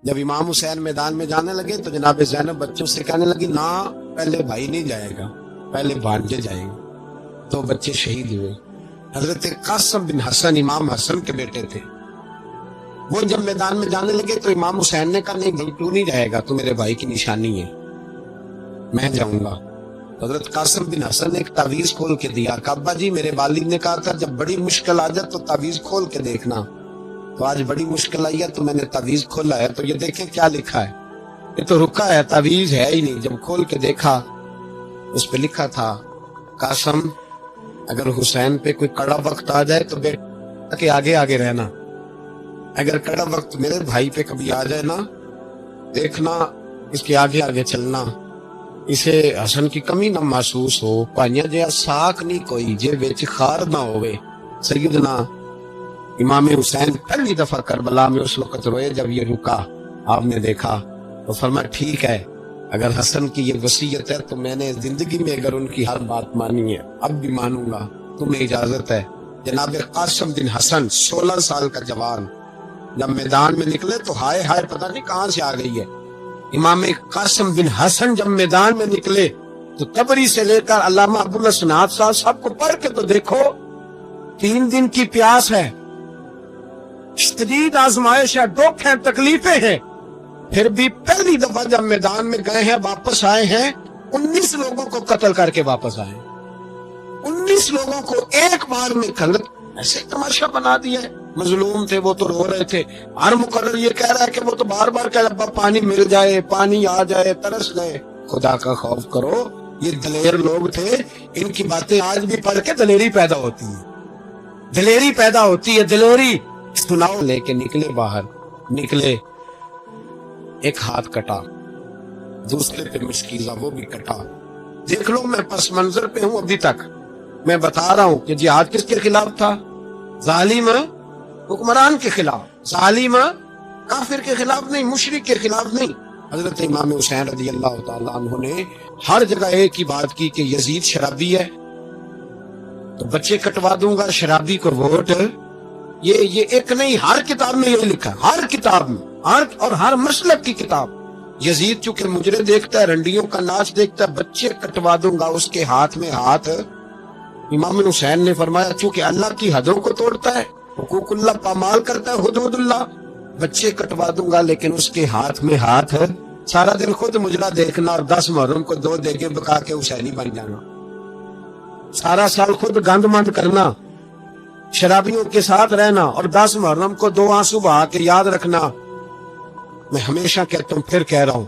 جب امام حسین میدان میں جانے لگے تو جناب زینب بچوں سے کہنے لگی نہ پہلے بھائی نہیں جائے گا، پہلے بھانجے جائیں گے۔ تو بچے شہید ہوئے۔ حضرت قاسم بن حسن امام حسن کے بیٹے تھے، وہ جب میدان میں جانے لگے تو امام حسین نے کہا نہیں بھائی تو نہیں جائے گا، تو میرے بھائی کی نشانی ہے، میں جاؤں گا۔ حضرت قاسم بن حسن نے ایک تعویذ کھول کے دیا کہ ابا جی میرے والد نے کہا تھا جب بڑی مشکل آ جائے تو تعویذ کھول کے دیکھنا، تو آج بڑی مشکل آئی ہے تو میں نے تعویذ کھولا ہے، تو یہ دیکھیں کیا لکھا ہے، یہ تو رکا ہے، تعویذ ہے ہی نہیں۔ جب کھول کے دیکھا اس پہ لکھا تھا قاسم اگر حسین پہ کوئی کڑا وقت آ جائے تو بیٹا کے آگے آگے رہنا، اگر کڑا وقت میرے بھائی پہ کبھی آ جائے نا دیکھنا اس کے آگے آگے چلنا، اسے حسن کی کمی نہ محسوس ہو، پائیاں جیا ساک نہیں کوئی جے بیچ خار نہ ہوئے۔ سیدنا امام حسین پہلی دفعہ کربلا میں اس وقت روئے جب یہ رکا، آپ نے دیکھا تو فرمایا ٹھیک ہے اگر حسن کی یہ وصیت ہے تو میں نے زندگی میں اگر ان کی ہر بات مانی ہے اب بھی مانوں گا، تمہیں اجازت ہے۔ جناب قاسم بن حسن 16 سال کا جوان جب میدان میں نکلے تو ہائے ہائے پتہ نہیں کہاں سے آ گئی ہے۔ امام قاسم بن حسن جب میدان میں نکلے تو تبری سے لے کر علامہ ابوالحسنات صاحب سب کو پڑھ کے تو دیکھو، 3 دن کی پیاس ہے، شدید آزمائش ہے، دکھ ہیں، تکلیفیں ہیں، پھر بھی پہلی دفعہ جب میدان میں گئے ہیں واپس آئے ہیں 19 لوگوں کو قتل کر کے واپس آئے، 19 لوگوں کو ایک بار میں غلط ایسے تماشا بنا دیا ہے۔ مظلوم تھے وہ تو رو رہے تھے، ہر مقرر یہ کہہ رہا ہے کہ وہ تو بار بار کہہ رہا پانی مل جائے، پانی آ جائے، ترس گئے۔ خدا کا خوف کرو، یہ دلیر لوگ تھے، ان کی باتیں آج بھی پڑھ کے دلیری پیدا ہوتی ہے، دلیری پیدا ہوتی ہے، دلوری سناؤ۔ لے کے نکلے باہر، نکلے ایک ہاتھ کٹا، دوسرے پہ مشکیزہ وہ بھی کٹا۔ دیکھ لو میں پس منظر پہ ہوں ابھی تک، میں بتا رہا ہوں کہ جہاد کس کے خلاف تھا؟ ظالم حکمران کے خلاف، ظالم کافر کے خلاف نہیں، مشرک کے خلاف نہیں۔ حضرت امام حسین رضی اللہ تعالیٰ عنہ نے ہر جگہ ایک ہی بات کی کہ یزید شرابی ہے تو بچے کٹوا دوں گا، شرابی کو ووٹ۔ یہ ایک نہیں، ہر کتاب میں یہ لکھا، ہر کتاب میں، اور ہر مسلک کی کتاب۔ یزید چونکہ مجرے دیکھتا ہے، رنڈیوں کا ناچ دیکھتا ہے، بچے کٹوا دوں گا، اس کے ہاتھ میں ہاتھ۔ امام حسین نے فرمایا چونکہ اللہ کی حدوں کو توڑتا ہے، حقوق اللہ پامال کرتا ہے، حدود اللہ، بچے کٹوا دوں گا لیکن اس کے ہاتھ میں ہاتھ۔ سارا دن خود مجرا دیکھنا اور 10 محرم کو 2 دیگیں پکا کے حسینی بن جانا، سارا سال خود گند مند کرنا، شرابیوں کے ساتھ رہنا اور 10 محرم کو 2 آنسو بہا کے یاد رکھنا۔ میں ہمیشہ کہتا ہوں، پھر کہہ رہا ہوں،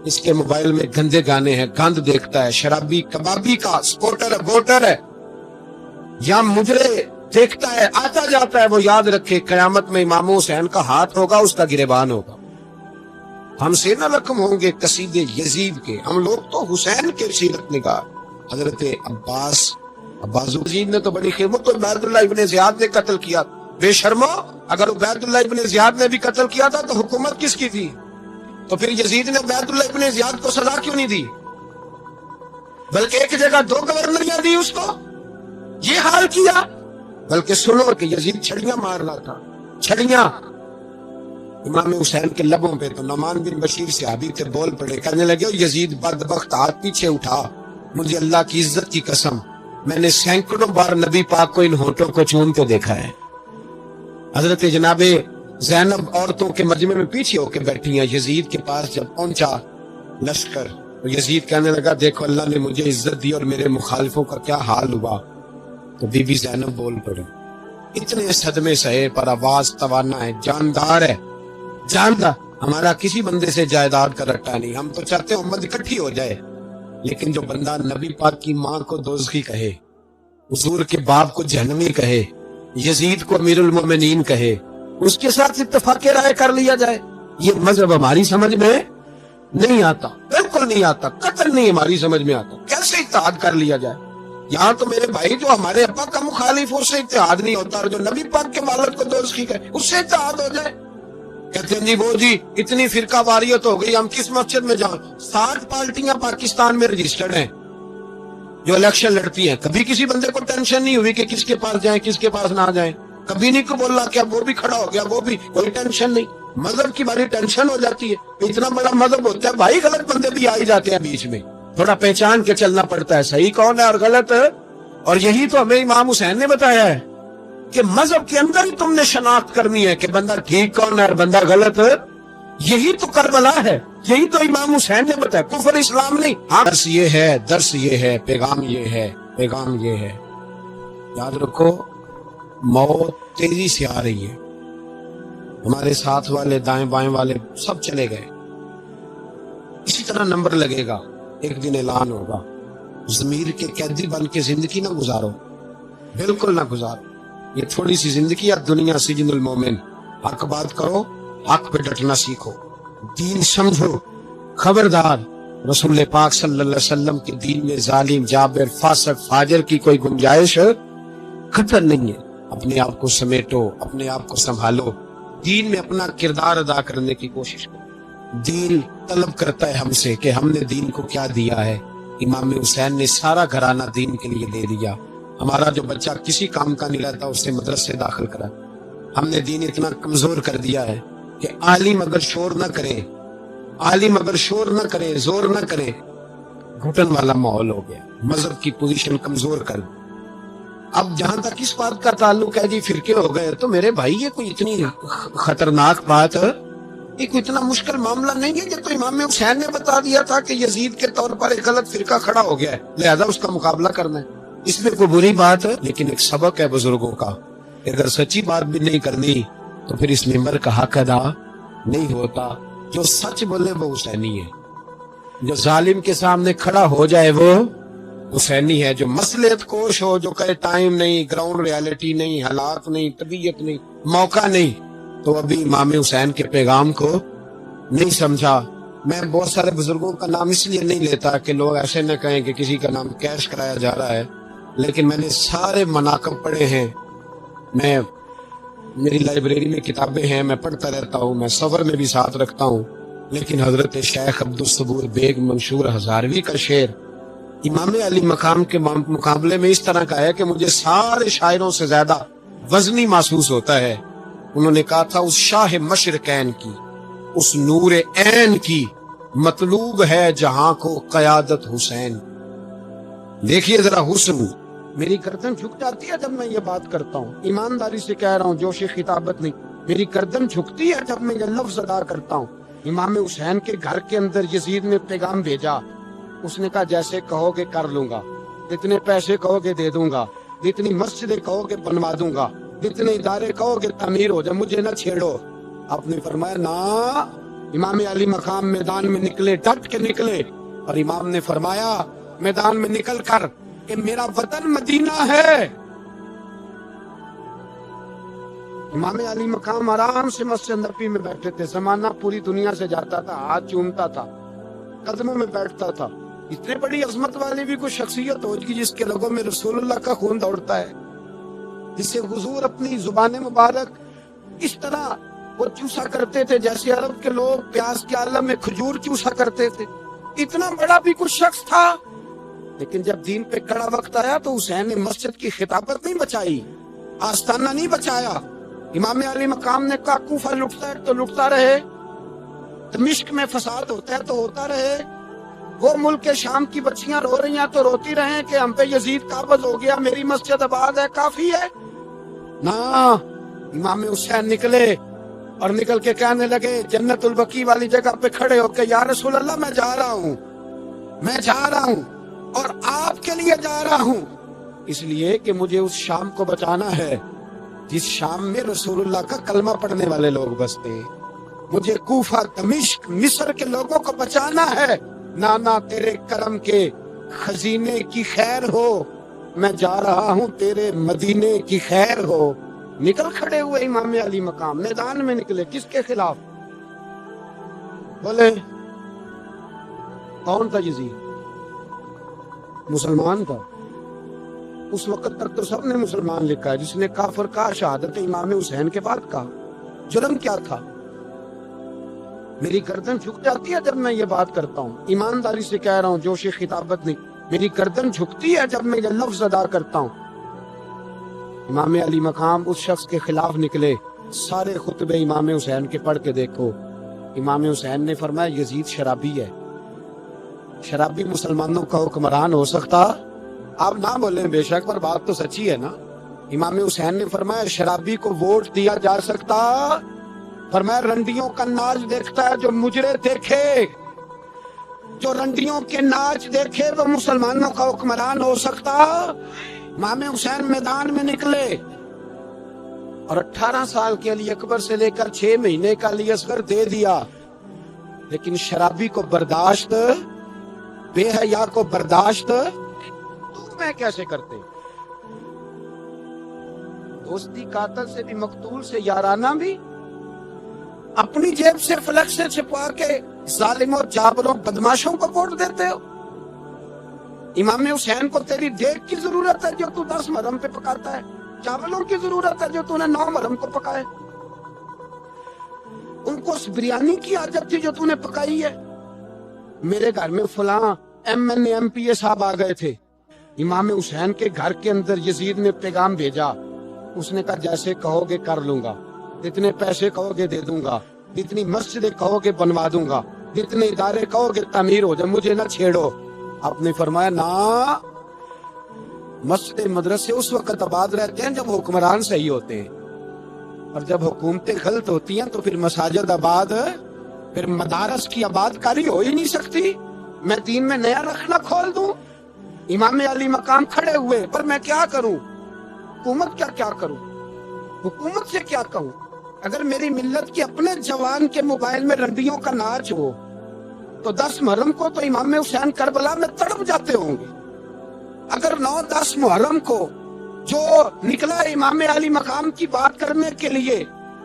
اس کے موبائل میں گندے گانے ہیں، گند دیکھتا ہے، شرابی کبابی کا سپورٹر ہے، ووٹر ہے، یا مجرے دیکھتا ہے، آتا جاتا ہے، وہ یاد رکھے قیامت میں امام حسین کا ہاتھ ہوگا، اس کا گریبان ہوگا۔ ہم سے نہ رقم ہوں گے قصیدے یزید کے، ہم لوگ تو حسین کے سیرت نگار۔ حضرت عباس یزید نے تو بڑی خدمت، تو عبید اللہ ابن زیاد نے قتل کیا، بے شرمو، اگر عبید اللہ ابن زیاد نے بھی قتل کیا تھا تو حکومت کس کی تھی؟ تو پھر یزید نے عبید اللہ ابن زیاد کو سزا کیوں نہیں دی، بلکہ ایک جگہ 2 گورنریاں دی اس کو، یہ حال کیا؟ بلکہ سنو کہ یزید چھڑیاں مار رہا تھا، چھڑیاں۔ امام حسین کے لبوں پہ تو نعمان بن بشیر صحابی تھے، بول پڑے، کہنے لگے یزید بدبخت، ہاتھ پیچھے اٹھا، مجھے اللہ کی عزت کی قسم میں نے سینکڑوں بار نبی پاک کو ان ہونٹوں کو چوم کے دیکھا ہے۔ حضرت جناب زینب عورتوں کے مجمع میں پیچھے ہو کے بیٹھی ہیں، یزید کے پاس جب پہنچا لشکر تو یزید کہنے لگا دیکھو اللہ نے مجھے عزت دی اور میرے مخالفوں کا کیا حال ہوا۔ تو بی بی زینب بول پڑی، اتنے صدمے سہے پر آواز توانا ہے، جاندار ہے، جاندار، ہمارا کسی بندے سے جائیداد کا رٹا نہیں، ہم تو چاہتے ہیں امت اکٹھی ہو جائے، لیکن جو بندہ نبی پاک کی ماں کو دوزخی کہے، حضور کے باپ کو جہنمی کہے، یزید کو امیر المومنین کہے، اس کے ساتھ اتفاق رائے کر لیا جائے، یہ مذہب ہماری سمجھ میں نہیں آتا، بالکل نہیں آتا، قطعاً نہیں ہماری سمجھ میں آتا۔ کیسے اتحاد کر لیا جائے؟ یہاں تو میرے بھائی جو ہمارے ابا کا مخالف اس سے اتحاد نہیں ہوتا، اور جو نبی پاک کے والد کو دوزخی کہے اس سے اتحاد ہو جائے۔ کہتے ہیں جی وہ جی اتنی فرقہ واریت ہو گئی، ہم کس مسجد میں جائیں؟ 7 پارٹیاں پاکستان میں رجسٹرڈ ہیں جو الیکشن لڑتی ہیں، کبھی کسی بندے کو ٹینشن نہیں ہوئی کہ کس کے پاس جائیں کس کے پاس نہ جائیں۔ کبھی نہیں کو بولا کہ اب وہ بھی کھڑا ہو گیا، وہ بھی، کوئی ٹینشن نہیں. مذہب کی باری ٹینشن ہو جاتی ہے، اتنا بڑا مذہب ہوتا ہے بھائی، غلط بندے بھی آ ہی جاتے ہیں بیچ میں، تھوڑا پہچان کے چلنا پڑتا ہے صحیح کون ہے اور غلط ہے. اور یہی تو ہمیں امام حسین نے بتایا ہے کہ مذہب کے اندر ہی تم نے شناخت کرنی ہے کہ بندہ ٹھیک کون ہے اور بندہ غلط ہے. یہی تو کربلا ہے، یہی تو امام حسین نے بتایا، کفر اسلام نہیں. درس یہ ہے، درس یہ ہے، پیغام یہ ہے، پیغام یہ ہے. یاد رکھو موت تیزی سے آ رہی ہے، ہمارے ساتھ والے دائیں بائیں والے سب چلے گئے، اسی طرح نمبر لگے گا، ایک دن اعلان ہوگا. ضمیر کے قیدی بن کے زندگی نہ گزارو، بالکل نہ گزارو. یہ تھوڑی سی زندگی ہے، دنیا سجن المومن. حق بات کرو، حق پہ ڈٹنا سیکھو، دین سمجھو. خبردار رسول پاک صلی اللہ علیہ وسلم کے دین میں ظالم، جابر، فاسق، فاجر کی کوئی گنجائش خطر نہیں ہے. اپنے آپ کو سمیٹو، اپنے آپ کو سنبھالو، دین میں اپنا کردار ادا کرنے کی کوشش کرو. دین طلب کرتا ہے ہم سے کہ ہم نے دین کو کیا دیا ہے. امام حسین نے سارا گھرانہ دین کے لیے دے دیا. ہمارا جو بچہ کسی کام کا نہیں رہتا اسے مدرسے داخل کرا. ہم نے دین اتنا کمزور کر دیا ہے کہ عالم اگر شور نہ کرے، عالم اگر شور نہ کرے، زور نہ کرے، گھٹن والا ماحول ہو گیا. مذہب کی پوزیشن کمزور کر. اب جہاں تک اس بات کا تعلق ہے جی فرقے ہو گئے، تو میرے بھائی یہ کوئی اتنی خطرناک بات ہے، یہ کوئی اتنا مشکل معاملہ نہیں ہے. یہ تو امام حسین نے بتا دیا تھا کہ یزید کے طور پر ایک غلط فرقہ کھڑا ہو گیا ہے، لہذا اس کا مقابلہ کرنا ہے. اس میں کوئی بری بات ہے، لیکن ایک سبق ہے بزرگوں کا. اگر سچی بات بھی نہیں کرنی تو پھر اس ممبر کا حق ادا نہیں ہوتا. جو سچ بولے وہ حسینی ہے، جو ظالم کے سامنے کھڑا ہو جائے وہ حسینی ہے. جو مصلحت کوش ہو، جو کہے ٹائم نہیں، گراؤنڈ ریالٹی نہیں، حالات نہیں، طبیعت نہیں، موقع نہیں، تو ابھی امام حسین کے پیغام کو نہیں سمجھا. میں بہت سارے بزرگوں کا نام اس لیے نہیں لیتا کہ لوگ ایسے نہ کہیں کہ کسی کا نام کیش کرایا جا رہا ہے، لیکن میں نے سارے مناقب پڑھے ہیں. میری لائبریری میں کتابیں ہیں، میں پڑھتا رہتا ہوں، میں سفر میں بھی ساتھ رکھتا ہوں. لیکن حضرت شیخ عبدالصبور بیگ منشور ہزاروی کا شعر امام علی مقام کے مقابلے میں اس طرح کا ہے کہ مجھے سارے شاعروں سے زیادہ وزنی محسوس ہوتا ہے. انہوں نے کہا تھا اس شاہ مشرقین کی، اس نور عین کی مطلوب ہے جہاں کو قیادت حسین. دیکھیے ذرا حسن، میری گردن جھک جاتی ہے جب میں یہ بات کرتا ہوں، ایمانداری سے کہہ رہا ہوں، جوش خطابت نہیں. میری گردن جھکتی ہے جب میں یہ لفظ ادا کرتا ہوں. امام حسین کے گھر کے اندر یزید نے پیغام بھیجا، اس نے کہا جیسے کہو گے کر لوں گا، جتنے پیسے کہو گے دے دوں گا، جتنی مسجدیں کہو گے بنوا دوں گا، جتنے ادارے کہو گے تعمیر ہو جائے، مجھے نہ چھیڑو. آپ نے فرمایا نا. امام علی مقام میدان میں نکلے، ڈٹ کے نکلے، اور امام نے فرمایا میدان میں نکل کر کہ میرا وطن مدینہ ہے. امام علی مقام آرام سے مسجد نبی میں بیٹھے تھے. زمانہ پوری دنیا سے جاتا تھا، ہاتھ چومتا تھا، قدموں میں بیٹھتا تھا. اتنے بڑی عظمت والی بھی کوئی شخصیت ہوگی جس کے لوگوں میں رسول اللہ کا خون دوڑتا ہے، جس سے حضور اپنی زبان مبارک اس طرح وہ چوسا کرتے تھے جیسے عرب کے لوگ پیاس کے عالم میں کھجور چوسا کرتے تھے. اتنا بڑا بھی کوئی شخص تھا. لیکن جب دین پہ کڑا وقت آیا تو حسین نے مسجد کی خطابت نہیں بچائی، آستانہ نہیں بچایا. امام علی مقام نے کہا کوفہ لٹتا ہے تو لٹتا رہے، دمشق میں فساد ہوتا ہے تو ہوتا رہے، وہ ملک شام کی بچیاں رو رہی ہیں تو روتی رہیں کہ ہم پہ یزید قابض ہو گیا، میری مسجد آباد ہے، کافی ہے نا. امام حسین نکلے اور نکل کے کہنے لگے جنت البقیع والی جگہ پہ کھڑے ہو کے یا رسول اللہ میں جا رہا ہوں اور آپ کے لیے جا رہا ہوں، اس لیے کہ مجھے اس شام کو بچانا ہے جس شام میں رسول اللہ کا کلمہ پڑھنے والے لوگ بستے ہیں. مجھے کوفہ، دمشق، مصر کے لوگوں کو بچانا ہے. نانا تیرے کرم کے خزینے کی خیر ہو، میں جا رہا ہوں تیرے مدینے کی خیر ہو. نکل کھڑے ہوئے امام علی مقام، میدان میں نکلے. کس کے خلاف؟ بولے کون تھا یزید؟ مسلمان تھا. اس وقت تک تو سب نے مسلمان لکھا ہے، جس نے کافر کہا شہادت امام حسین کے بعد کہا. جرم کیا تھا؟ میری گردن جھک جاتی ہے جب میں یہ بات کرتا ہوں، ایمانداری سے کہہ رہا ہوں، جوش خطابت نہیں. میری گردن جھکتی ہے جب میں یہ لفظ ادا کرتا ہوں. امام علی مقام اس شخص کے خلاف نکلے. سارے خطبے امام حسین کے پڑھ کے دیکھو. امام حسین نے فرمایا یزید شرابی ہے. شرابی مسلمانوں کا حکمران ہو سکتا؟ آپ نہ بولیں بے شک، پر بات تو سچی ہے نا. امام حسین نے فرمایا شرابی کو ووٹ دیا جا سکتا؟ فرمایا رنڈیوں کا ناچ دیکھتا ہے جو مجرے دیکھے، جو رنڈیوں کے ناچ دیکھے وہ مسلمانوں کا حکمران ہو سکتا؟ امام حسین میدان میں نکلے اور 18 سال کے علی اکبر سے لے کر 6 مہینے کا علی اصغر دے دیا، لیکن شرابی کو برداشت، بے حیا کو برداشت تو میں کیسے کرتے؟ دوستی قاتل سے بھی، مقتول سے یارانہ بھی، اپنی جیب سے فلک سے چھپا کے ظالموں جابروں بدماشوں کو ووٹ دیتے ہو. امام حسین کو تیری دیگ کی ضرورت ہے جو تو 10 محرم پہ پکاتا ہے، چاولوں کی ضرورت ہے جو تو نے 9 محرم کو پکائے. ان کو اس بریانی کی عادت تھی جو تو نے پکائی ہے. میرے گھر میں فلاں MNA MPA صاحب آ گئے تھے. امام حسین کے گھر کے اندر یزید نے پیغام بھیجا. اس نے کہا جیسے کہو گے کر لوں گا، جتنے پیسے کہو گے دے دوں گا، جتنی مسجدیں کہو گے بنوا دوں گا، جتنے ادارے کہو گے تعمیر ہو جائے، مجھے نہ چھیڑو. آپ نے فرمایا نا، مسجد مدرسے اس وقت آباد رہتے ہیں جب حکمران صحیح ہوتے ہیں، اور جب حکومتیں غلط ہوتی ہیں تو پھر مساجد آباد، پھر مدارس کی آباد کاری ہو ہی نہیں سکتی. میں دین میں نیا رکھنا کھول دوں؟ امام علی مقام کھڑے ہوئے، پر میں کیا کروں؟ حکومت کیا کروں؟ حکومت سے کیا کہوں؟ اگر میری ملت کے اپنے جوان کے موبائل میں رنڈیوں کا ناچ ہو تو 10 محرم کو تو امام حسین کربلا میں تڑپ جاتے ہوں گے. اگر 9-10 محرم کو جو نکلا امام علی مقام کی بات کرنے کے لیے،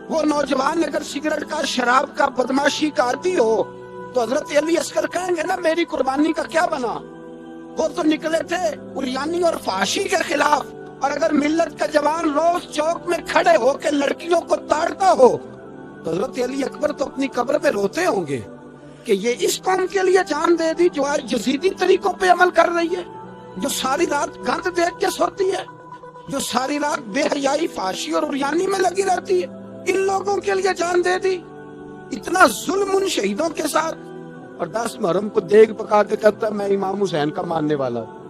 وہ نوجوان اگر سگریٹ کا، شراب کا، بدماشی کا عادی ہو تو حضرت علی اصغر کہیں گے نا میری قربانی کا کیا بنا؟ وہ تو نکلے تھے عریانی اور فحاشی کے خلاف. اور اگر ملت کا جوان روز چوک میں کھڑے ہو کے لڑکیوں کو تاڑتا ہو تو حضرت علی اکبر تو اپنی قبر میں روتے ہوں گے کہ یہ اس قوم کے لیے جان دے دی جو آج یزیدی طریقوں پہ عمل کر رہی ہے، جو ساری رات گند دیکھ کے سوتی ہے، جو ساری رات بے حیائی، فحاشی اور عریانی میں لگی رہتی ہے. ان لوگوں کے لیے جان دے دی. اتنا ظلم ان شہیدوں کے ساتھ، اور 10 محرم کو دیگ پکا کے کہتا میں امام حسین کا ماننے والا ہوں،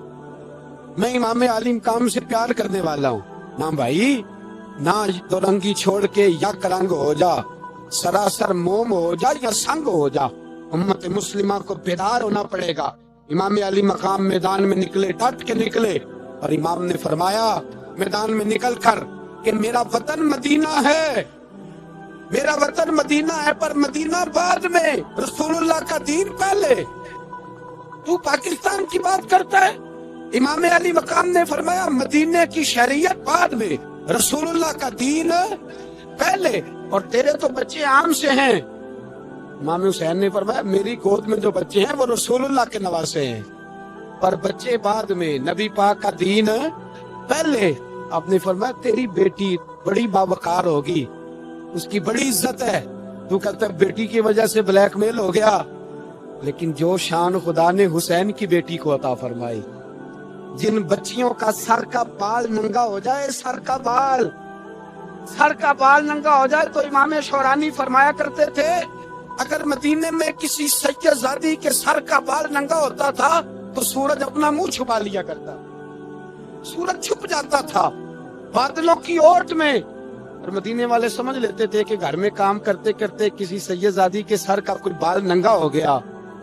میں امام علی مقام سے پیار کرنے والا ہوں. نہ بھائی، نہ دو رنگی چھوڑ کے یک رنگ ہو جا، سراسر موم ہو جا یا سنگ ہو جا. امت مسلمہ کو بیدار ہونا پڑے گا. امام علی مقام میدان میں نکلے، ڈٹ کے نکلے، اور امام نے فرمایا میدان میں نکل کر کہ میرا وطن مدینہ ہے، میرا وطن مدینہ ہے، پر مدینہ بعد میں، رسول اللہ کا دین پہلے. تو پاکستان کی بات کرتا ہے. امام علی مقام نے فرمایا مدینے کی شریعت بعد میں، رسول اللہ کا دین پہلے، اور تیرے تو بچے عام سے ہیں. امام حسین نے فرمایا میری گود میں جو بچے ہیں وہ رسول اللہ کے نواسے ہیں، پر بچے بعد میں، نبی پاک کا دین پہلے. آپ نے فرمایا تیری بیٹی بڑی باوقار ہوگی، اس کی بڑی عزت ہے. تو کہتا ہے بیٹی کی وجہ سے بلیک میل ہو گیا، لیکن جو شان خدا نے حسین کی بیٹی کو عطا فرمائی، جن بچیوں کا سر کا بال ننگا ہو جائے، سر کا بال ننگا ہو جائے، تو امام شورانی فرمایا کرتے تھے اگر مدینے میں کسی سیدزادی کے سر کا بال ننگا ہوتا تھا تو سورج اپنا منہ چھپا لیا کرتا، سورج چھپ جاتا تھا بادلوں کی اوٹ میں. اور مدینے والے سمجھ لیتے تھے کہ گھر میں کام کرتے کرتے کسی سیدزادی کے سر کا کوئی بال ننگا ہو گیا.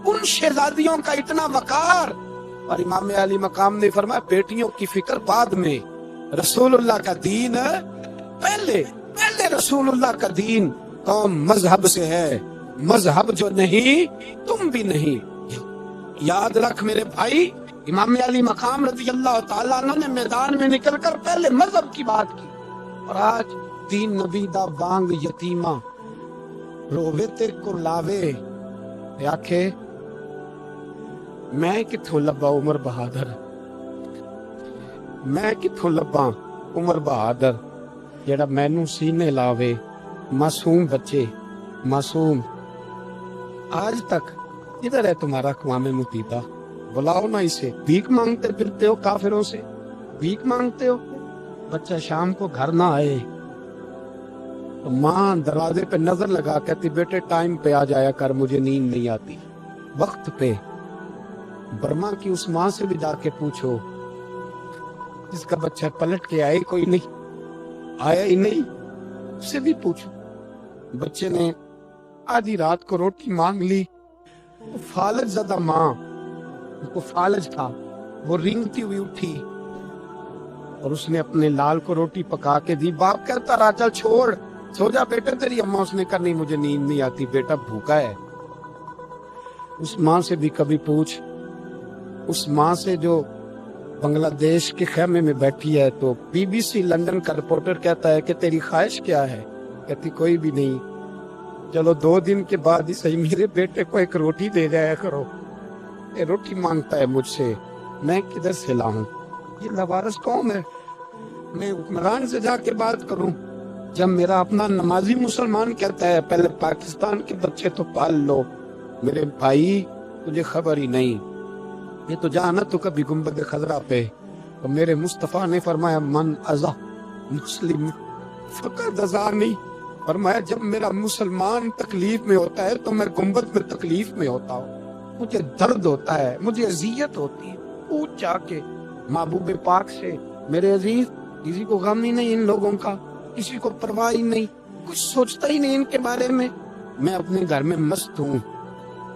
ان شہزادیوں کا اتنا وقار. اور امام علی مقام نے فرمایا بیٹیوں کی فکر بعد میں، رسول اللہ کا دین پہلے رسول اللہ کا دین. قوم مذہب سے ہے، مذہب جو نہیں تم بھی نہیں. یاد رکھ میرے بھائی، امام علی مقام رضی اللہ تعالیٰ عنہ نے میدان میں نکل کر پہلے مذہب کی بات کی. اور آج دین نبی دا بانگ یتیمہ رووے تے کو لاوے آکھے میں کتھوں لبا عمر بہادر، میں کتھوں لبا عمر بہادر جڑا مینوں سینے لاوے. معصوم بچے، معصوم. آج تک ادھر ہے تمہارا اقوام متحدہ، بلاؤ نا اسے. بھیک مانگتے پھرتے ہو کافروں سے، بھیک مانگتے ہو. بچہ شام کو گھر نہ آئے تو ماں دروازے پہ نظر لگا کہتی بیٹے ٹائم پہ آ جایا کر، مجھے نیند نہیں آتی، وقت پہ۔ برما کی اس ماں سے بھی جا کے پوچھو جس کا بچہ پلٹ کے آئے کوئی نہیں، آیا ہی نہیں، اس سے بھی پوچھو۔ بچے نے آدھی رات کو روٹی مانگ لی، فالج زدہ ماں، اس کو فالج تھا، وہ رینگتی ہوئی اٹھی اور اس نے اپنے لال کو روٹی پکا کے دی۔ باپ کہتا رہا چل چھوڑ، سو جا بیٹا، تیری اماں۔ اس نے کہا نہیں مجھے نیند نہیں آتی، بیٹا بھوکا ہے۔ اس ماں سے بھی کبھی پوچھ، اس ماں سے جو بنگلہ دیش کے خیمے میں بیٹھی ہے، تو بی بی سی لندن کا رپورٹر کہتا ہے کہ تیری خواہش کیا ہے؟ کہتی کوئی بھی نہیں، چلو 2 دن کے بعد ہی صحیح میرے بیٹے کو ایک روٹی دے جایا کرو، یہ روٹی مانگتا ہے مجھ سے، میں کدھر سے لاؤں؟ یہ لوارث قوم ہے، میں حکمران سے جا کے بات کروں؟ جب میرا اپنا نمازی مسلمان کہتا ہے پہلے پاکستان کے بچے تو پال لو، میرے بھائی تجھے خبر ہی نہیں، یہ تو جانا تو کبھی گنبد خضرا پہ، تو میرے مصطفیٰ نے فرمایا من ازا مسلم فقط ازانی، فرمایا جب میرا مسلمان تکلیف میں ہوتا ہے تو میں گنبد میں تکلیف میں ہوتا ہوں، مجھے درد ہوتا ہے، مجھے اذیت ہوتی ہے۔ پوچھ جا کے محبوب پاک سے، میرے عزیز کسی کو غم ہی نہیں ان لوگوں کا، کسی کو پرواہ ہی نہیں، کچھ سوچتا ہی نہیں ان کے بارے میں۔ میں اپنے گھر میں مست ہوں،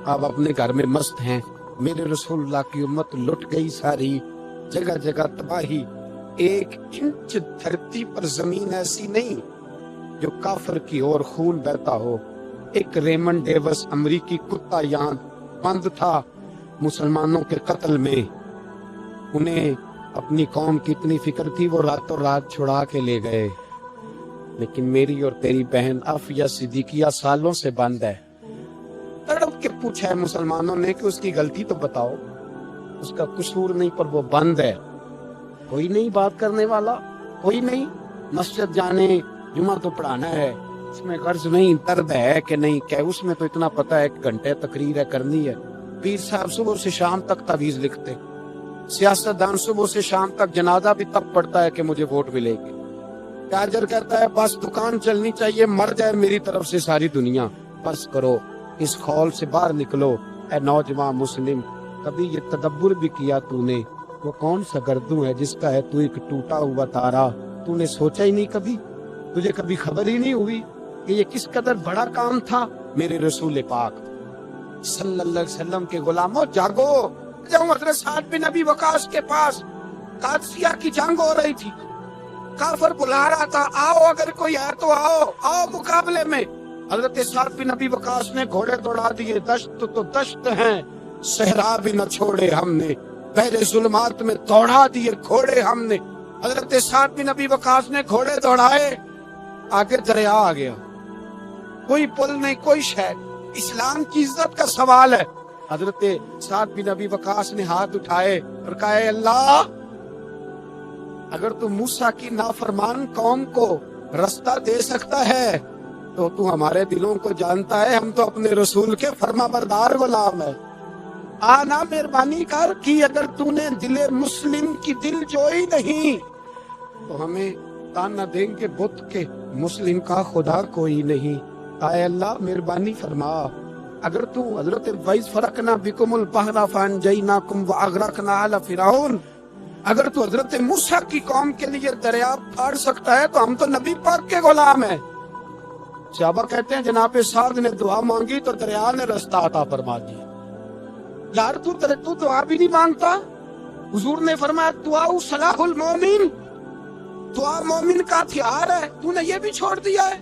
آپ اپنے گھر میں مست ہیں۔ میرے رسول اللہ کی امت لٹ گئی ساری، جگہ جگہ تباہی، 1 انچ دھرتی پر زمین ایسی نہیں جو کافر کی اور خون بہتا ہو۔ ایک ریمنڈ ڈیوس امریکی کتا یہاں بند تھا مسلمانوں کے قتل میں، انہیں اپنی قوم کی اتنی فکر تھی وہ راتوں رات چھڑا کے لے گئے، لیکن میری اور تیری بہن عافیہ صدیقیہ سالوں سے بند ہے۔ تڑپ کے پوچھا ہے مسلمانوں نے کہ اس کی غلطی تو بتاؤ، اس کا قصور نہیں پر وہ بند ہے، کوئی نہیں بات کرنے والا، کوئی نہیں۔ مسجد جانے، جمعہ تو پڑھانا ہے، اس میں غرض نہیں، درد ہے کہ نہیں کہ اس میں تو اتنا پتہ ہے 1 گھنٹے تقریر ہے کرنی ہے۔ پیر صاحب صبح سے شام تک تعویذ لکھتے، سیاستدان صبح سے شام تک جنازہ بھی تب پڑتا ہے کہ مجھے ووٹ ملے گی۔ تاجر کہتا ہے بس دکان چلنی چاہیے، مر جائے میری طرف سے ساری دنیا۔ بس کرو، اس خول سے باہر نکلو اے نوجوان مسلم۔ کبھی یہ تدبر بھی کیا تو نے، وہ کون سا گردوں ہے جس کا ہے تو ایک ٹوٹا ہوا تارا؟ تو نے سوچا ہی نہیں کبھی، تجھے کبھی خبر ہی نہیں ہوئی کہ یہ کس قدر بڑا کام تھا؟ میرے رسول پاک صلی اللہ علیہ وسلم کے غلاموں جاگو، جاؤں حضرت سعد بن ابی وقاص کے پاس، قادسیہ کی جنگ ہو رہی تھی، کافر بلا رہا تھا، آؤ اگر کوئی ہے تو آؤ، آؤ مقابلے میں۔ حضرت سعد بن ابی وقاص نے گھوڑے دوڑا دیے، دشت تو دشت ہیں، صحرا بھی نہ چھوڑے ہم نے، پہلے ظلمات میں دوڑا دیے گھوڑے ہم نے۔ حضرت سعد بن ابی وقاص نے گھوڑے دوڑائے، آگے دریا آ گیا، کوئی پل نہیں، کوئی شہر، اسلام کی عزت کا سوال ہے۔ حضرت سعد بن ابی وقاص نے ہاتھ اٹھائے اور کہا اے اللہ، اگر تو موسیٰ کی نافرمان قوم کو رستہ دے سکتا ہے تو تو ہمارے دلوں کو جانتا ہے، ہم تو اپنے رسول کے فرما بردار غلام ہیں۔ آنا مہربانی کر کی، اگر تو نے دل مسلم کی دل جوئی نہیں تو ہمیں تانا دیں گے بت کے مسلم کا خدا کوئی نہیں۔ اے اللہ مہربانی فرما، اگر تو حضرت وَإِذْ فَرَقْنَا بِكُمُ الْبَحْرَ فَأَنْجَيْنَاكُمْ وَأَغْرَقْنَا آلَ فِرْعَوْنَ، اگر تو حضرت موسیٰ کی قوم کے لیے دریا پھاڑ سکتا ہے تو ہم تو نبی پاک کے غلام ہیں۔ صحابہ کہتے ہیں جناب سعد نے دعا مانگی تو دریا نے رستہ عطا فرما دیا۔ یار تو دعا بھی نہیں مانگتا؟ حضور نے فرمایا دعا صلاح المومن، دعا مومن کا ہتھیار ہے، تو نے یہ بھی چھوڑ دیا ہے۔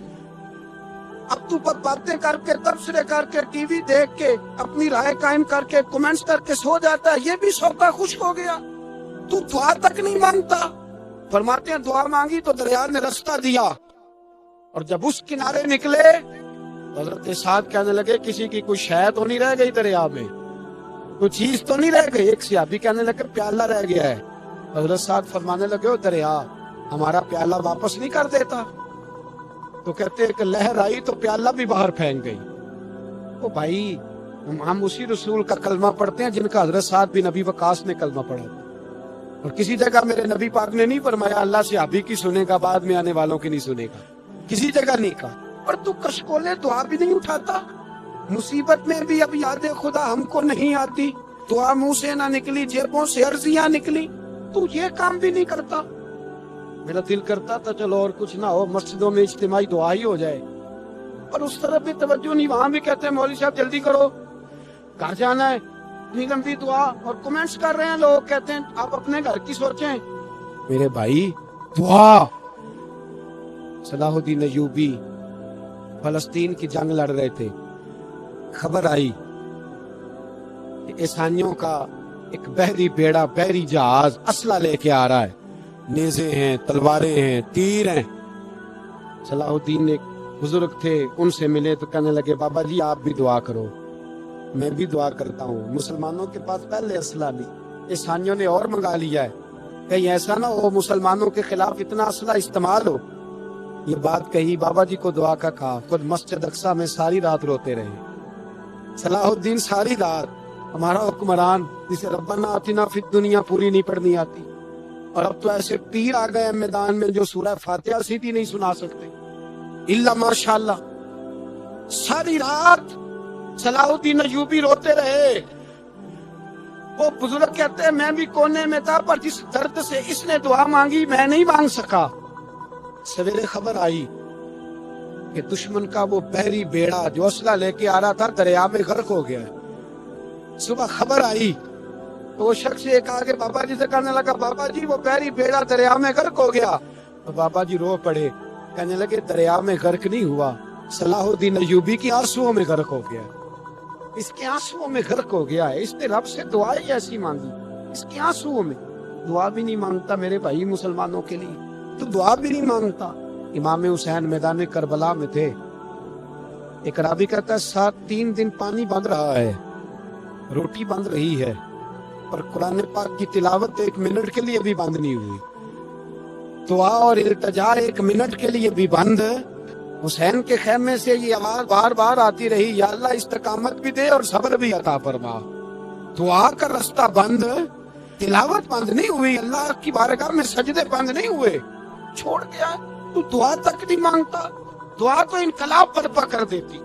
اب تو باتیں کر کے، تبصرے کر کے، ٹی وی دیکھ کے، اپنی رائے قائم کر کے، کمنٹس کر کے سو جاتا ہے، یہ بھی سوتا خوش ہو گیا، تو دعا تک نہیں مانگتا۔ فرماتے ہیں دعا مانگی تو دریا نے رستہ دیا، اور جب اس کنارے نکلے حضرت سعد کہنے لگے کسی کی کوئی شے تو نہیں رہ گئی دریا میں، کوئی چیز تو نہیں رہ گئی؟ ایک صحابی کہنے لگے پیالہ رہ گیا ہے۔ حضرت سعد فرمانے لگے او دریا ہمارا پیالہ واپس نہیں کر دیتا؟ تو کہتے ہیں کہ لہر آئی تو پیالہ بھی باہر پھینک گئی۔ او بھائی ہم اسی رسول کا کلمہ پڑھتے ہیں جن کا حضرت سعد بن ابی وقاص نے کلمہ پڑھا، اور کسی جگہ میرے نبی پاک نے نہیں فرمایا اللہ سے ابھی کی سنے گا بعد میں آنے والوں کی نہیں سنے گا، کسی جگہ نہیں کہا۔ اور تو کشکولے دعا بھی نہیں اٹھاتا، مصیبت میں بھی اب یاد خدا ہم کو نہیں آتی، دعا منہ سے نہ نکلی، جیبوں سے عرضیاں نکلی، تو یہ کام بھی نہیں کرتا۔ میرا دل کرتا تھا چلو اور کچھ نہ ہو، مسجدوں میں اجتماعی دعا ہی ہو جائے، اور اس طرف بھی توجہ نہیں۔ وہاں بھی کہتے ہیں مولوی صاحب جلدی کرو، گھر جانا ہے، اتنی لمبی دعا، اور کمنٹس کر رہے ہیں لوگ، کہتے ہیں آپ اپنے گھر کی سوچیں۔ میرے بھائی دعا، صلاح الدین ایوبی فلسطین کی جنگ لڑ رہے تھے، خبر آئی کہ عیسائیوں کا ایک بحری بیڑا، بحری جہاز اسلحہ لے کے آ رہا ہے، نیزے ہیں، تلواریں ہیں، تیر ہیں۔ صلاح الدین ایک بزرگ تھے، ان سے ملے تو کہنے لگے بابا جی آپ بھی دعا کرو۔ میں بھی دعا کرتا ہوں، مسلمانوں کے پاس پہلے اسلحہ نہیں، عیسائیوں نے اور منگا لیا ہے، کہیں ایسا نہ ہو مسلمانوں کے خلاف اتنا اسلحہ استعمال ہو۔ یہ بات کہی، بابا جی کو دعا کا کہا، خود مسجد اقصیٰ میں ساری رات روتے رہے۔ صلاح الدین ساری رات، ہمارا حکمران جسے ربنا آتنا فی الدنیا پوری نہیں پڑھنی آتی، اور اب تو ایسے پیر آ گئے میدان میں جو سورہ فاتحہ سیدھی نہیں سنا سکتے الا ماشاءاللہ۔ ساری رات صلاح الدین ایوبی روتے رہے۔ وہ بزرگ کہتے ہیں میں بھی کونے میں تھا، پر جس درد سے اس نے دعا مانگی میں نہیں مانگ سکا۔ سویرے خبر آئی کہ دشمن کا وہ بحری بیڑا جو اسلحہ لے کے آ رہا تھا دریا میں غرق ہو گیا۔ صبح خبر آئی تو وہ شخص ایک آگے بابا جی سے کہنے لگا بابا جی وہ بحری بیڑا دریا میں غرق ہو گیا۔ تو بابا جی رو پڑے، کہنے لگے دریا میں غرق نہیں ہوا، صلاح الدین ایوبی کی آنسوؤں میں غرق ہو گیا، اس کے آنسوؤں میں غرق ہو گیا ہے۔ اس نے رب سے دعا ہی ایسی مانگی، اس کے آنسوؤں میں۔ دعا بھی نہیں مانگتا میرے بھائی مسلمانوں کے لیے، تو دعا بھی نہیں مانگتا۔ امام حسین میدان کربلا میں تھے، ایک راوی کہتا ہے 3 دن پانی بند رہا ہے، روٹی بند رہی ہے، اور قرآن پاک کی تلاوت 1 منٹ کے لیے بھی بند نہیں ہوئی، دعا اور التجا 1 منٹ کے لیے بھی بند۔ حسین کے خیمے سے یہ آواز بار بار آتی رہی، یا اللہ استقامت بھی دے اور صبر بھی عطا فرما۔ دعا کا رستہ بند، تلاوت بند نہیں ہوئی، اللہ کی بارگاہ میں سجدے بند نہیں ہوئے، چھوڑ گیا تو دعا تک نہیں مانگتا۔ دعا تو انقلاب برپا کر دیتی،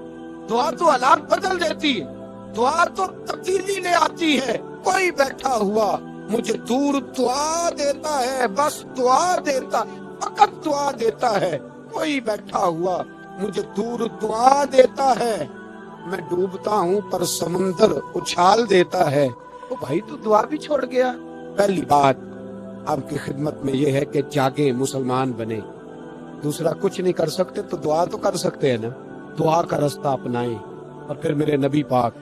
دعا تو حالات بدل دیتی، دعا تو تبدیلی لے آتی ہے۔ کوئی بیٹھا ہوا مجھے دور دعا دیتا ہے، بس دعا دیتا، فقط دعا دیتا ہے۔ کوئی بیٹھا ہوا مجھے دور دعا دیتا ہے، میں ڈوبتا ہوں پر سمندر اچھال دیتا ہے۔ تو بھائی تو دعا بھی چھوڑ گیا۔ پہلی بات آپ کی خدمت میں یہ ہے کہ جاگے، مسلمان بنے۔ دوسرا کچھ نہیں کر سکتے تو دعا تو کر سکتے ہیں نا، دعا کا رستہ اپنائیں۔ اور پھر میرے نبی پاک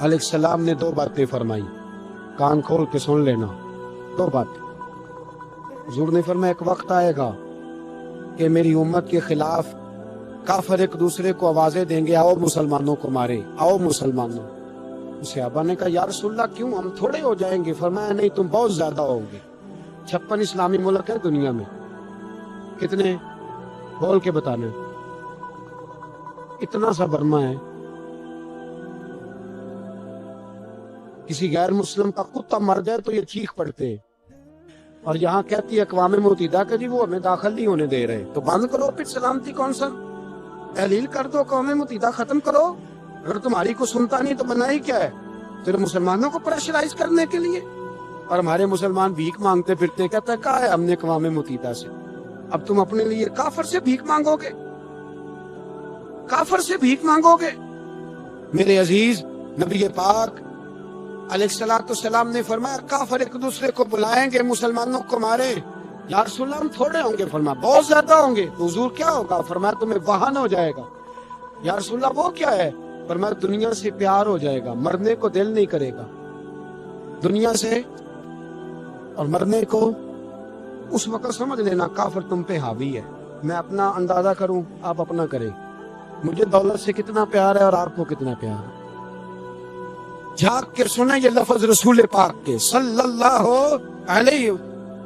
علیہ السلام نے 2 باتیں فرمائی، کان کھول کے سن لینا، 2 باتیں۔ حضور نے فرمایا ایک وقت آئے گا کہ میری امت کے خلاف کافر ایک دوسرے کو آوازیں دیں گے، آؤ مسلمانوں کو مارے، آؤ مسلمانوں۔ صحابہ نے کہا یا رسول اللہ کیوں، ہم تھوڑے ہو جائیں گے؟ فرمایا نہیں، تم بہت زیادہ ہو گے۔ 56 اسلامی ملک ہے دنیا میں، کتنے بول کے بتانا؟ اتنا سا برما ہے، کسی غیر مسلم کا کتا مر جائے تو یہ چیخ پڑتے ہیں، اور یہاں کہتی ہے اقوام متحدہ کہ جی وہ ہمیں داخل نہیں ہونے دے رہے، تو بند کرو پھر سلامتی کون سا، تحلیل کر دو، اقوام متحدہ ختم کرو۔ اگر تمہاری کو سنتا نہیں تو بنائی کیا ہے؟ صرف مسلمانوں کو پریشرائز کرنے کے لیے۔ اور ہمارے مسلمان بھیک مانگتے پھرتے، کہتا ہے کہا ہے ہم نے اقوام متحدہ سے، اب تم اپنے لیے کافر سے بھیک مانگو گے، کافر سے بھیک مانگو گے؟ میرے عزیز نبی پاک علیہ السلام نے فرمایا کافر ایک دوسرے کو بلائیں گے مسلمانوں کو مارے۔ یا رسول اللہ ہم تھوڑے ہوں گے، فرمایا بہت زیادہ ہوں گے۔ تو حضور کیا ہوگا؟ فرمایا تمہیں واہن ہو جائے گا۔ یا رسول اللہ وہ کیا ہے؟ فرمایا دنیا سے پیار ہو جائے گا، مرنے کو دل نہیں کرے گا دنیا سے، اور مرنے کو اس وقت سمجھ لینا کافر تم پہ حاوی ہے۔ میں اپنا اندازہ کروں، آپ اپنا کریں، مجھے دولت سے کتنا پیار ہے اور آپ کو کتنا پیار ہے۔ جھاگ کے سنیں یہ لفظ رسول پاک کے صلی اللہ علیہ۔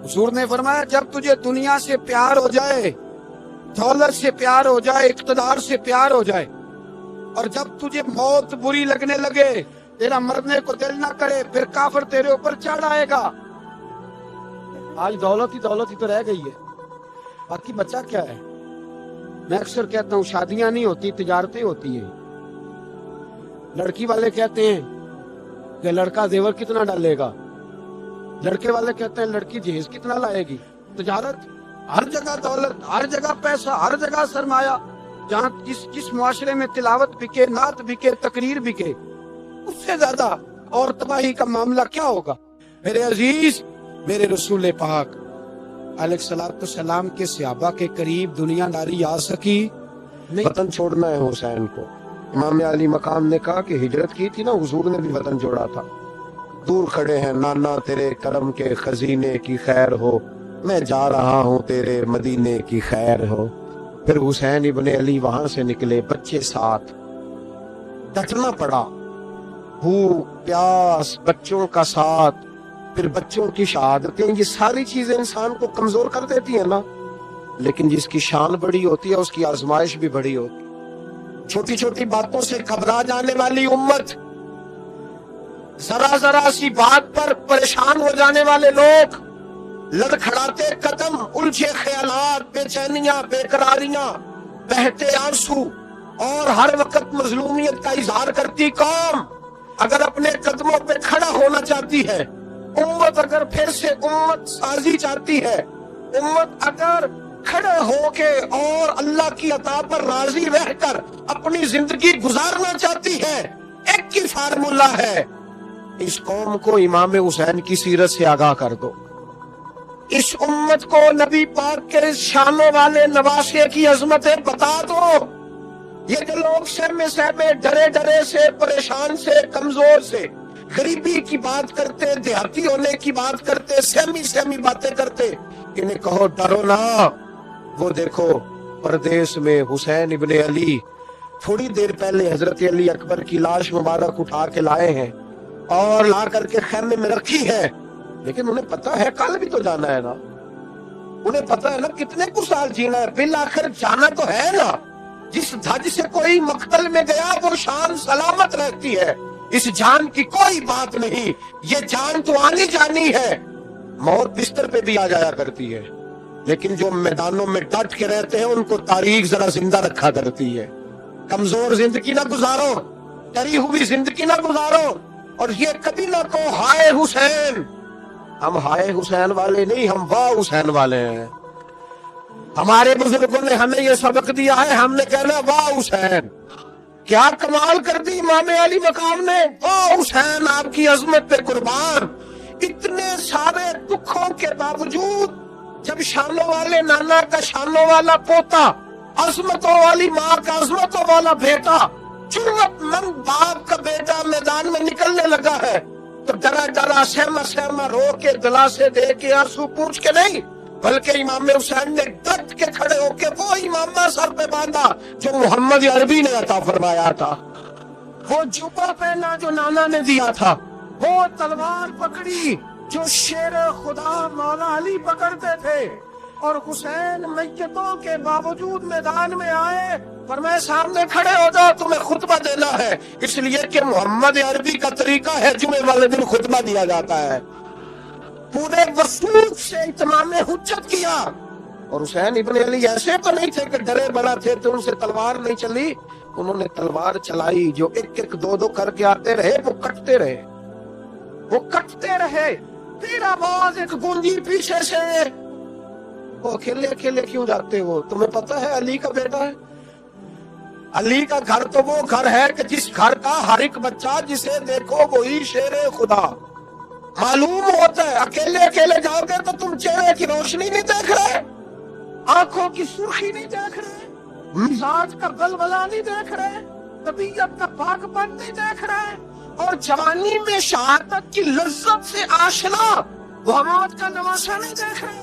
حضور نے فرمایا جب تجھے دنیا سے پیار ہو جائے، دولت سے پیار ہو جائے، اقتدار سے پیار ہو جائے، اور جب تجھے موت بری لگنے لگے، تیرا مرنے کو دل نہ کرے، پھر کافر تیرے اوپر چڑھ آئے گا، آج دولت ہی تو رہ گئی ہے، باقی بچہ کیا ہے؟ میں اکثر کہتا ہوں شادیاں نہیں ہوتی، تجارتیں ہوتی ہیں۔ لڑکی والے کہتے ہیں کہ لڑکا زیور کتنا ڈالے گا، لڑکے والے کہتے ہیں لڑکی جہیز کتنا لائے گی۔ تجارت، ہر جگہ دولت، ہر جگہ پیسہ، ہر جگہ سرمایہ۔ جہاں جس معاشرے میں تلاوت بکے، نعت بکے، تقریر بکے، اس سے زیادہ اور تباہی کا معاملہ کیا ہوگا؟ میرے عزیز، میرے رسول پاک علیہ الصلوۃ والسلام کے صحابہ کے قریب دنیا داری آ سکی نہیں۔ وطن چھوڑنا ہے حسین کو۔ امام علی مقام نے کہا کہ ہجرت کی تھی نا، حضور نے بھی وطن چھوڑا تھا۔ دور کھڑے ہیں نانا تیرے کرم کے خزینے کی خیر ہو، میں جا رہا ہوں تیرے مدینے کی خیر ہو۔ پھر حسین ابن علی وہاں سے نکلے، بچے ساتھ، ڈٹنا پڑا، بھوک پیاس، بچوں کا ساتھ، پھر بچوں کی شہادتیں، یہ ساری چیزیں انسان کو کمزور کر دیتی ہیں نا، لیکن جس کی شان بڑی ہوتی ہے اس کی آزمائش بھی بڑی ہوتی ہے۔ چھوٹی چھوٹی باتوں سے گھبرا جانے والی امت، ذرا ذرا سی بات پر پریشان ہو جانے والے لوگ، لڑکھڑاتے قدم، الجھے خیالات، بے چینیاں، بے قراریاں، بہتے آنسو، اور ہر وقت مظلومیت کا اظہار کرتی قوم اگر اپنے قدموں پہ کھڑا ہونا چاہتی ہے، امت اگر پھر سے امت سازی چاہتی ہے، امت اگر کھڑے ہو کے اور اللہ کی عطا پر راضی رہ کر اپنی زندگی گزارنا چاہتی ہے، ایک ہی فارمولہ ہے، اس قوم کو امام حسین کی سیرت سے آگاہ کر دو، اس امت کو نبی پاک کے شانوں والے نواسے کی عظمتیں بتا دو۔ یہ جو لوگ سہمے سہمے، ڈرے ڈرے سے، پریشان سے، کمزور سے، غریبی کی بات کرتے، دیہاتی ہونے کی بات کرتے، سہمی سہمی باتیں کرتے، انہیں کہو ڈرو نہ، وہ دیکھو پردیس میں حسین ابن علی تھوڑی دیر پہلے حضرت علی اکبر کی لاش مبارک اٹھا کے لائے ہیں اور لا کر کے خیمے میں رکھی ہے، لیکن انہیں پتا ہے کل بھی تو جانا ہے نا، انہیں پتا ہے نا کتنے کچھ سال جینا ہے، بالآخر جانا تو ہے نا۔ جس دھج سے کوئی مقتل میں گیا وہ شان سلامت رہتی ہے، اس جان کی کوئی بات نہیں، یہ جان تو آنی جانی ہے، موت بستر پہ بھی آ جایا کرتی ہے، لیکن جو میدانوں میں ڈٹ کے رہتے ہیں ان کو تاریخ ذرا زندہ رکھا کرتی ہے۔ کمزور زندگی نہ گزارو، ڈری ہوئی زندگی نہ گزارو، اور یہ کبھی نہ کہو ہائے حسین۔ ہم ہائے حسین والے نہیں، ہم واہ حسین والے ہیں۔ ہمارے بزرگوں نے ہمیں یہ سبق دیا ہے، ہم نے کہنا واہ حسین، کیا کمال کر دی امام علی مقام نے، واہ حسین آپ کی عظمت پہ قربان۔ اتنے سارے دکھوں کے باوجود جب شانوں والے نانا کا شانوں والا پوتا، عظمتوں والی ماں کا عظمتوں والا بیٹا، جرأت مند باپ کا بیٹا میدان میں نکلنے لگا ہے تو ڈرا ڈرا، سہما سہما، رو کے، دلاسے دے کے، آنسو پوچھ کے نہیں، بلکہ امام حسین نے ڈٹ کے کھڑے ہو کے وہ امامہ سر پہ باندھا جو محمد عربی نے عطا فرمایا تھا، وہ جوبہ پہنا جو نانا نے دیا تھا، وہ تلوار پکڑی جو شیر خدا مولا علی پکڑتے تھے، اور حسین میتوں کے باوجود میدان میں آئے، فرمایا سامنے کھڑے ہو جاؤ، تمہیں خطبہ دینا ہے، اس لیے کہ محمد عربی کا طریقہ ہے جمعے والے دن خطبہ دیا جاتا ہے۔ پورے وسوق سے اتمام حجت کیا، اور حسین ابن علی ایسے تو نہیں تھے کہ ڈرے بنا تھے تو ان سے تلوار نہیں چلی، انہوں نے تلوار چلائی، جو ایک ایک دو دو کر کے آتے رہے وہ کٹتے رہے، وہ کٹتے رہے، پھر آواز ایک گونجی پیچھے سے، وہ اکیلے اکیلے کیوں جاتے ہو؟ تمہیں پتا ہے علی کا بیٹا ہے، علی کا گھر تو وہ گھر ہے کہ جس گھر کا ہر ایک بچہ جسے دیکھو وہی شیر خدا معلوم ہوتا ہے۔ اکیلے اکیلے جاؤ گے تو تم چہرے کی روشنی نہیں دیکھ رہے، آنکھوں کی سرخی نہیں دیکھ رہے، مزاج کا بلبلا نہیں دیکھ رہے، طبیعت کا پاک پن نہیں دیکھ رہے، اور جوانی میں شہادت کی لذت سے آشنا محمد کا نواسا نہیں دیکھ رہے۔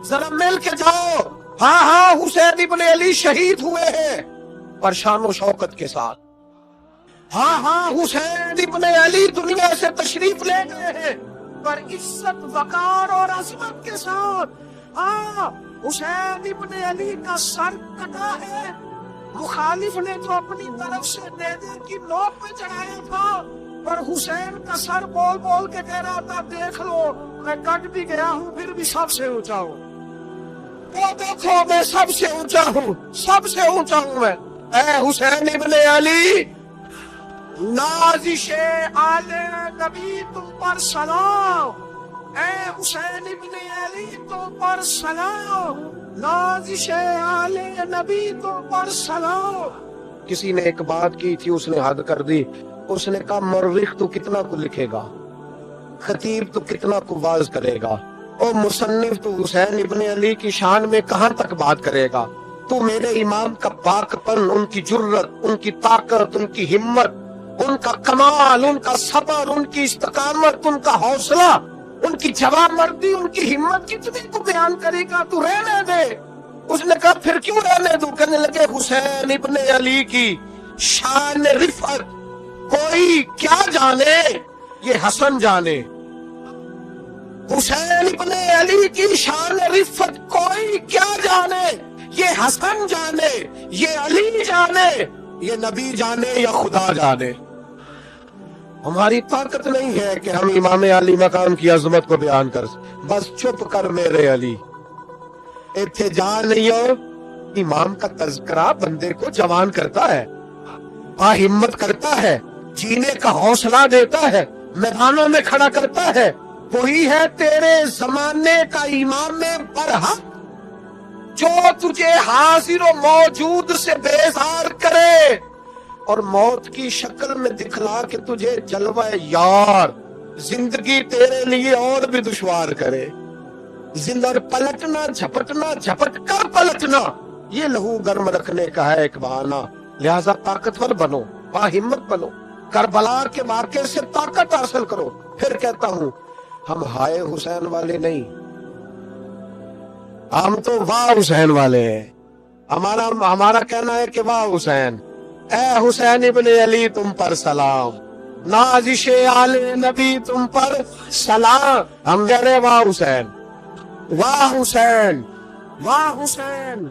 ذرا مل کے جاؤ، ہاں ہاں حسین ابن علی شہید ہوئے ہیں پر شان و شوکت کے ساتھ، ہاں ہاں حسین ابن علی دنیا سے تشریف لے گئے ہیں پر عزت، وقار اور عظمت کے ساتھ۔ ہاں حسین ابن علی کا سر کٹا ہے مخالف نے تو اپنی طرف سے نیزے کی نوک پہ چڑھایا تھا، پر حسین کا سر بول بول کے کہہ رہا تھا دیکھ لو میں کٹ بھی گیا ہوں پھر بھی سب سے اونچا ہوں، وہ دیکھو میں سب سے اونچا ہوں، سب سے اونچا ہوں میں۔ اے حسین ابن علی، نازش آل نبی تم پر سلام، اے حسین ابن علی تم پر سلام، نازش آل نبی تم پر سلام۔ کسی نے ایک بات کی تھی، اس نے حد کر دی، اس نے کہا مورخ تو کتنا کو لکھے گا، خطیب تو کتنا کو واز کرے گا، اور مصنف تو حسین ابن علی کی شان میں کہاں تک بات کرے گا؟ تو میرے امام کا پاک پن، ان کی جرت، ان کی طاقت، ان کی ہمت، ان کا کمال، ان کا صبر، ان کی استقامت، ان کا حوصلہ، ان کی جواب مردی، ان کی ہمت کتنے کو بیان کرے گا؟ تو رہنے دے۔ اس نے کہا پھر کیوں رہنے دوں؟ کہنے لگے حسین ابن علی کی شان رفعت کوئی کیا جانے، یہ حسن جانے۔ حسین ابن علی کی شان رفعت کوئی کیا جانے، یہ حسن جانے، یہ علی جانے، یہ نبی جانے یا خدا جانے۔ ہماری طاقت نہیں ہے کہ ہم امام علی مقام کی عظمت کو بیان کر، بس چپ کر میرے علی، ایتھے جان نہیں ہو۔ امام کا تذکرہ بندے کو جوان کرتا ہے، باہمت کرتا ہے، جینے کا حوصلہ دیتا ہے، میدانوں میں کھڑا کرتا ہے۔ وہی ہے تیرے زمانے کا امام برحق جو تجھے حاضر و موجود سے بیزار کرے اور موت کی شکل میں دکھلا کے تجھے جلوہ یار، زندگی تیرے لیے اور بھی دشوار کرے۔ زندہ پلٹنا، جھپٹنا، جھپٹ کر پلٹنا، یہ لہو گرم رکھنے کا ہے ایک بہانہ۔ لہذا طاقتور بنو، باہمت بنو، کربلا کے واقعے سے طاقت حاصل کرو۔ پھر کہتا ہوں ہم ہائے حسین والے نہیں، ہم تو واہ حسین والے ہیں۔ ہمارا کہنا ہے کہ واہ حسین، اے حسین ابن علی تم پر سلام، نازش آل نبی تم پر سلام۔ ہم کہہ رہے واہ حسین، واہ حسین، واہ حسین۔